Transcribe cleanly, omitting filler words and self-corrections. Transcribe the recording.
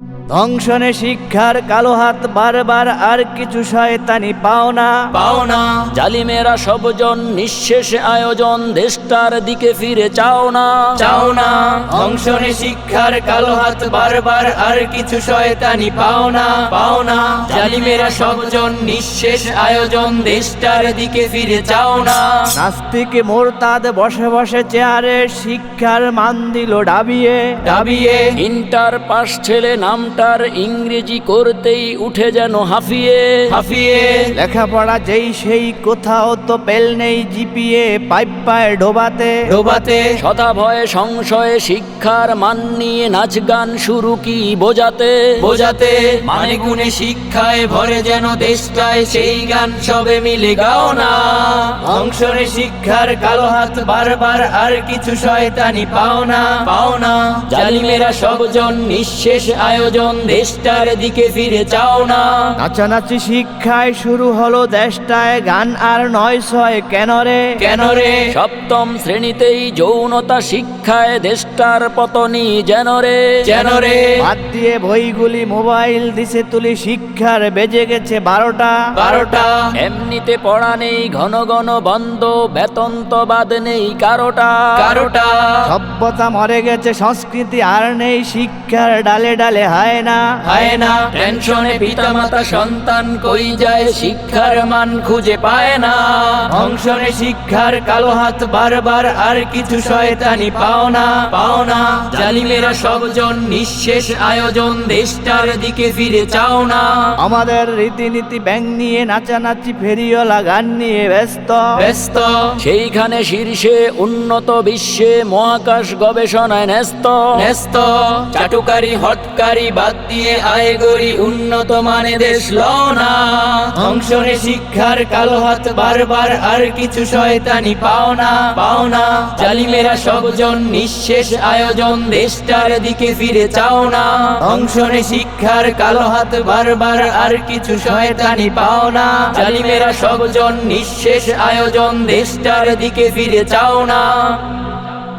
ধ্বংসনে শিক্ষার কালো হাত বারবার আর কিছু শয়তানি পাওনা জালিমেরা সবজন নিঃশেষ আয়োজন দেশটার দিকে ফিরে চাও না ধ্বংসনে শিক্ষার কালো হাত বারবার আর কিছু শয়তানি পাওনা জালিমেরা সবজন নিঃশেষ আয়োজন দেশটার দিকে ফিরে চাও না নাস্তিক মোরতাদ বসে বসে চেয়ারে শিক্ষার মান দিল ডাবিয়ে ইন্টার পাস ছেলে নামটার ইংরেজি করতেই উঠে যেন হাফিয়ে লেখাপড়া যেই সেই কোথাও তো পেল নেই জিপিএ পাইপ পায় ডোবাতে সদা ভয়ে সংশয়ে শিক্ষার মান নিয়ে নাচ গান শুরু কি বোঝাতে মানে গুণে শিক্ষায় ভরে যেন দেশটায় সেই গান সবে মিলে গাও না ধ্বংসনে শিক্ষার কালো হাত বারবার আর কিছু শয়তানি পাওনা জালিমেরা সবজন নিঃশেষ আয়োজন দেশটার দিকে ফিরে চাও না নাচানাচি শিক্ষায় শুরু হলো দেশটায় গান আর 9-6 কেন রে সপ্তম শ্রেণীতেই যৌনতা শিক্ষায় দেশটার পতনী যেন রে বাদ দিয়ে বইগুলি মোবাইল দিছে তুলি শিক্ষার বেজে গেছে 12টা এমনিতে পড়া নেই ঘন ঘন বন্ধ বেতন তো বাদ নেই কারোটা সভ্যতা মরে গেছে সংস্কৃতি আর নেই শিক্ষার ডালে ডালে হায় না টেনশনে পিতামাতা সন্তান কই যায় শিক্ষার মান খুঁজে পায় না ধ্বংসনে শিক্ষার কালো হাত বারবার আর কিছু শয়তানি পাওনা জালিমেরা সবজন নিঃশেষ আয়োজন দেশটার দিকে ফিরে চাও না আমাদের রীতিনীতি ব্যাং নিয়ে নাচানাচি ফেরিওয়ালা গান নিয়ে ব্যস্ত সেইখানে শীর্ষে উন্নত বিশ্বে মহাকাশ গবেষণায় ন্যস্ত চাটুকারি হটকারি বাদ দিয়ে আয় গড়ি উন্নত মানে দেশ লওনা ধ্বংসনে শিক্ষার কালো হাত বারবার আর কিছু শয়তানি পাওনা জালিমেরা সবজন নিঃশেষ আয়োজন দেশটার দিকে ফিরে চাও না ধ্বংসনে শিক্ষার কালো হাত বারবার আর কিছু শয়তানি পাওনা জালিমেরা সবজন নিঃশেষ আয়োজন দেশটার দিকে ফিরে চাও না